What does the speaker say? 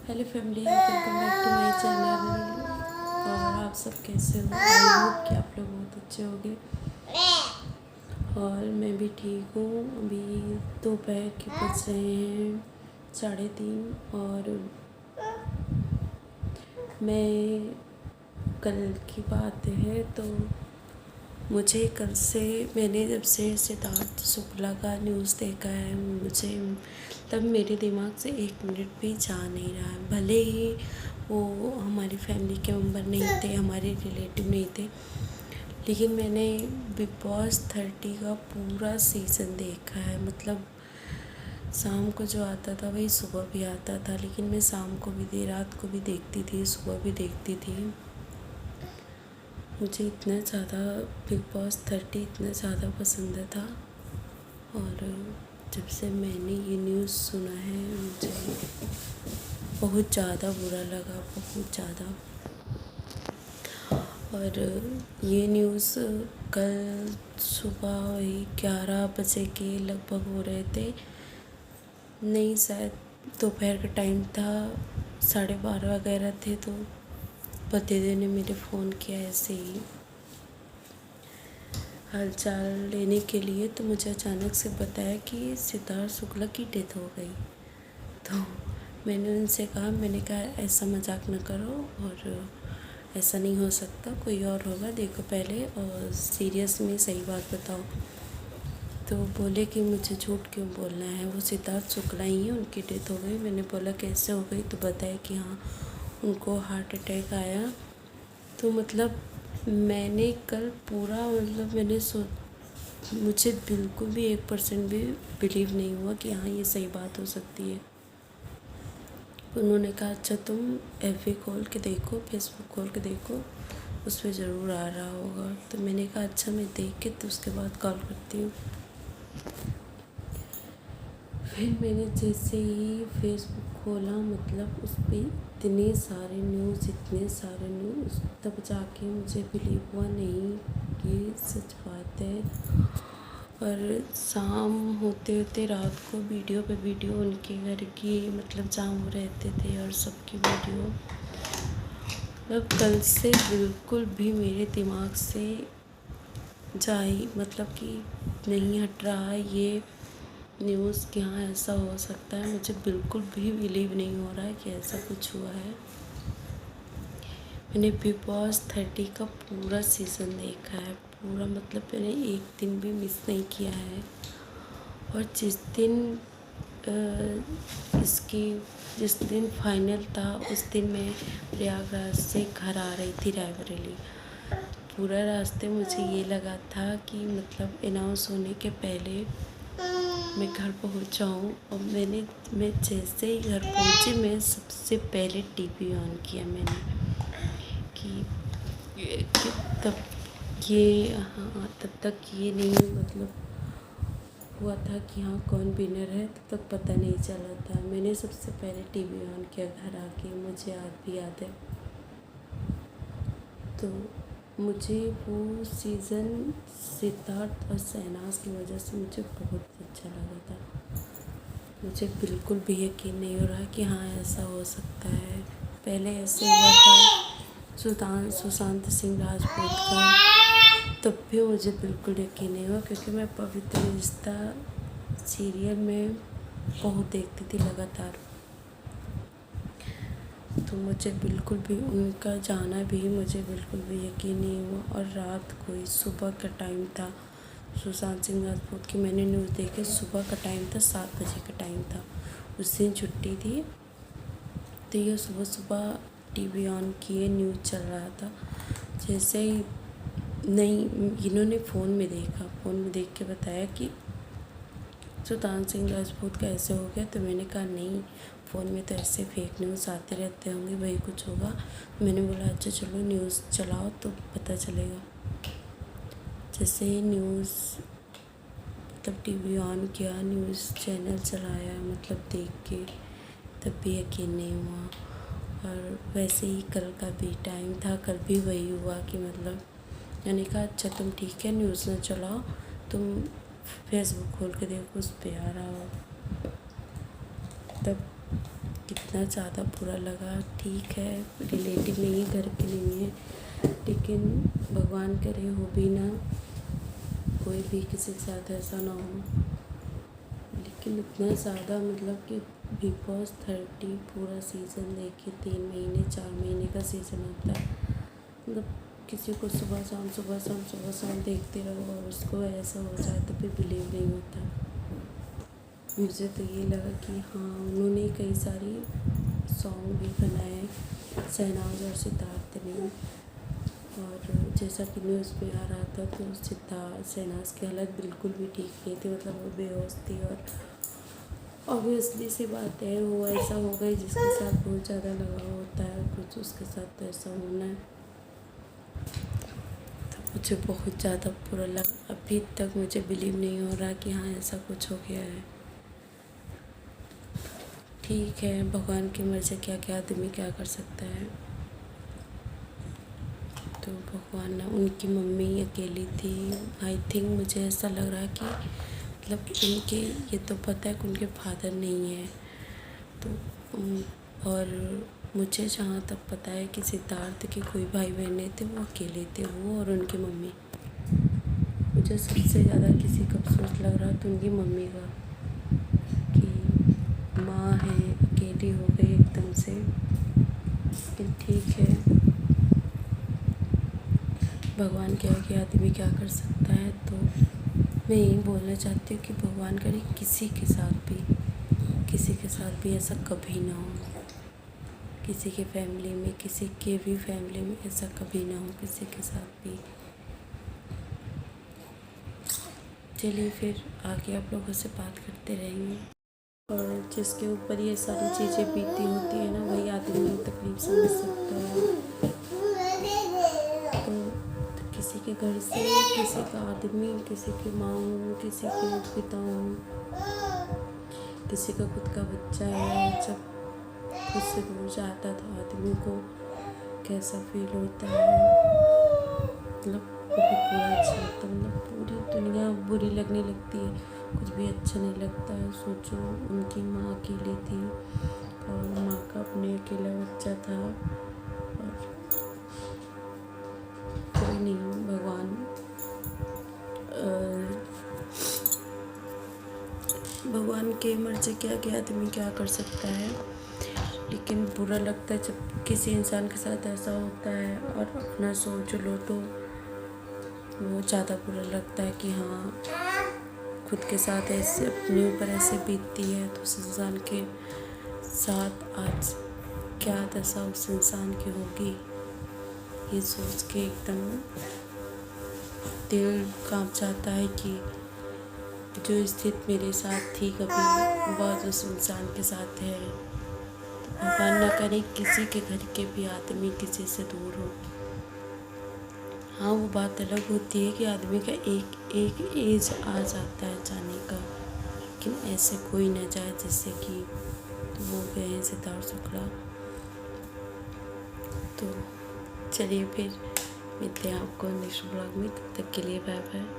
Hello family, welcome back to my channel. और आप सब कैसे हो? आई होप कि आप लोग बहुत अच्छे होंगे और मैं भी ठीक हूँ। अभी दोपहर के बज रहे हैं 3:30 और मैं कल की बात है तो मुझे कल से मैंने जब से सिद्धार्थ शुक्ला का न्यूज़ देखा है मुझे तब मेरे दिमाग से 1 मिनट भी जा नहीं रहा है। भले ही वो हमारी फैमिली के मेम्बर नहीं थे, हमारे रिलेटिव नहीं थे, लेकिन मैंने बिग बॉस 30 का पूरा सीज़न देखा है। मतलब शाम को जो आता था वही सुबह भी आता था, लेकिन मैं शाम को भी रात को भी देखती थी, सुबह भी देखती थी। मुझे इतना ज़्यादा बिग बॉस 30 इतना ज़्यादा पसंद था। और जब से मैंने ये न्यूज़ सुना है मुझे बहुत ज़्यादा बुरा लगा, बहुत ज़्यादा। और ये न्यूज़ कल सुबह वही 11 बजे के लगभग हो रहे थे, नहीं शायद दोपहर का टाइम था, 12:30 वगैरह थे। तो भतीजे ने मेरे फ़ोन किया ऐसे ही हालचाल लेने के लिए, तो मुझे अचानक से बताया कि सिद्धार्थ शुक्ला की डेथ हो गई। तो मैंने उनसे कहा, मैंने कहा ऐसा मजाक न करो और ऐसा नहीं हो सकता, कोई और होगा, देखो पहले और सीरियस में सही बात बताओ। तो बोले कि मुझे झूठ क्यों बोलना है, वो सिद्धार्थ शुक्ला ही है, उनकी डेथ हो गई। मैंने बोला कैसे हो गई, तो बताया कि हाँ उनको हार्ट अटैक आया। तो मतलब मैंने कल पूरा मुझे बिल्कुल भी 1% भी बिलीव नहीं हुआ कि हाँ ये सही बात हो सकती है। उन्होंने कहा अच्छा तुम FB खोल के देखो, फेसबुक खोल के देखो, उस पर ज़रूर आ रहा होगा। तो मैंने कहा अच्छा मैं देख के तो उसके बाद कॉल करती हूँ। फिर मैंने जैसे ही फेसबुक खोला, मतलब उस पर इतने सारे न्यूज़, तब जाके मुझे बिलीव हुआ नहीं ये सच बात है। और शाम होते होते रात को वीडियो पे वीडियो उनके घर की मतलब जहाँ वो रहते थे और सबकी वीडियो, मतलब कल से बिल्कुल भी मेरे दिमाग से मतलब कि नहीं हट रहा है ये न्यूज़ कि हाँ ऐसा हो सकता है। मुझे बिल्कुल भी बिलीव नहीं हो रहा है कि ऐसा कुछ हुआ है। मैंने बिग बॉस 30 का पूरा सीज़न देखा है, पूरा, मतलब मैंने एक दिन भी मिस नहीं किया है। और जिस दिन फाइनल था उस दिन मैं प्रयागराज से घर आ रही थी रायबरेली। पूरा रास्ते मुझे ये लगा था कि मतलब अनाउंस होने के पहले मैं घर पहुंच जाऊँ। और मैं जैसे ही घर पहुंची, मैं सबसे पहले टीवी ऑन किया मैंने कि तब ये हाँ तब तक ये नहीं मतलब हुआ था कि हाँ कौन विनर है, तब तक पता नहीं चला था। मैंने सबसे पहले टीवी ऑन किया घर आके, मुझे आज भी याद है। तो मुझे वो सीज़न सिद्धार्थ और शहनाज की वजह से मुझे बहुत अच्छा लगा था। मुझे बिल्कुल भी यकीन नहीं हो रहा कि हाँ ऐसा हो सकता है। पहले ऐसे हुआ था सुशांत सिंह राजपूत का, तब भी मुझे बिल्कुल यकीन नहीं हुआ, क्योंकि मैं पवित्र रिश्ता सीरियल में बहुत देखती थी लगातार। तो मुझे बिल्कुल भी उनका जाना भी मुझे बिल्कुल भी यकीन नहीं हुआ। और रात को ही सुबह का टाइम था, सुशांत सिंह राजपूत की मैंने न्यूज़ देखी, सुबह का टाइम था, 7 बजे का टाइम था, उस दिन छुट्टी थी। तो ये सुबह सुबह टीवी ऑन किए, न्यूज़ चल रहा था। जैसे ही नहीं, इन्होंने फ़ोन में देख के बताया कि सुशांत सिंह राजपूत का ऐसे हो गया। तो मैंने कहा नहीं, फ़ोन में तो ऐसे फेक न्यूज़ आते रहते होंगे, वही कुछ होगा। मैंने बोला अच्छा चलो न्यूज़ चलाओ तो पता चलेगा। जैसे ही न्यूज़ मतलब टीवी ऑन किया, न्यूज़ चैनल चलाया, मतलब देख के तब भी यकीन नहीं हुआ। और वैसे ही कल का भी टाइम था, कल भी वही हुआ कि मतलब मैंने कहा अच्छा तुम ठीक है न्यूज़ ना चलाओ, तुम फेसबुक खोल के देखो, उस पर आ रहा हो। तब कितना ज़्यादा बुरा लगा। ठीक है, रिलेटिव नहीं है, घर के नहीं है, लेकिन भगवान करे हो भी ना, कोई भी किसी के साथ ऐसा ना हो। लेकिन इतना ज़्यादा मतलब कि बिग बॉस 30 पूरा सीज़न देखिए, 3 महीने 4 महीने का सीज़न होता है। मतलब किसी को सुबह शाम देखते रहो और उसको ऐसा हो जाए तो फिर बिलीव नहीं होता। मुझे तो ये लगा कि हाँ, उन्होंने कई सारी सॉन्ग भी बनाए, शहनाज और सिद्धार्थ ने। और जैसा कि न्यूज़ में आ रहा था तो शहनाज की हालत बिल्कुल भी ठीक नहीं थी, मतलब वो बेहोश थी। और ऑब्वियसली सी बात है, वो ऐसा होगा ही जिसके साथ बहुत ज़्यादा लगाव होता है, कुछ उसके साथ तो ऐसा होना है। तो मुझे बहुत ज़्यादा बुरा लगा। अभी तक मुझे बिलीव नहीं हो रहा कि हाँ ऐसा कुछ हो गया है। ठीक है, भगवान की मर्ज़ी, क्या क्या आदमी क्या कर सकता है। तो भगवान ना, उनकी मम्मी अकेली थी। आई थिंक मुझे ऐसा लग रहा है कि मतलब उनके ये तो पता है कि उनके फादर नहीं है। तो और मुझे जहाँ तक पता है कि सिद्धार्थ के कोई भाई बहन नहीं थे, वो अकेले थे, वो और उनकी मम्मी। मुझे सबसे ज़्यादा किसी का अफसोस लग रहा तो उनकी मम्मी का, कि माँ है अकेली हो गई एकदम से। लेकिन ठीक है, भगवान क्या है कि आदमी क्या कर सकता है। तो मैं यही बोलना चाहती हूँ कि भगवान करे किसी के साथ भी ऐसा कभी ना हो। किसी के फैमिली में, किसी के भी फैमिली में ऐसा कभी ना हो किसी के साथ भी। चलिए फिर आगे आप लोगों से बात करते रहेंगे। और जिसके ऊपर ये सारी चीज़ें बीती होती है ना, वही आदमी तकलीफ समझ सकता है। तो किसी के घर से किसी का आदमी, किसी की माँ हो, किसी के पिता हो, किसी का खुद का बच्चा है, जब खुद से दूर जाता तो आदमी को कैसा फील होता है। मतलब बहुत बुरा अच्छा लगता है, मतलब पूरी दुनिया बुरी लगने लगती है, कुछ भी अच्छा नहीं लगता है। सोचो, उनकी माँ अकेली थी और माँ का अपने अकेला बच्चा था। और कोई नहीं, भगवान के मर्ज़ी, क्या क्या आदमी क्या कर सकता है। लेकिन बुरा लगता है जब किसी इंसान के साथ ऐसा होता है। और अपना सोच लो तो वो ज़्यादा बुरा लगता है कि हाँ, खुद के साथ ऐसे अपने ऊपर ऐसे बीतती है तो उस इंसान के साथ आज क्या दशा उस इंसान की होगी, ये सोच के एकदम दिल कांप जाता है कि जो स्थिति मेरे साथ थी कभी, बहुत उस इंसान के साथ है। भगवान न करे किसी के घर के भी आदमी किसी से दूर हो। हाँ, वो बात अलग होती है कि आदमी का एक एज आ जाता है जाने का, लेकिन ऐसे कोई न जाए जिससे कि वो गए हैं सिद्धार्थ शुक्ला। तो चलिए फिर मिलते हैं आपको नेक्स्ट ब्लॉग में, तब तक के लिए बाय बाय।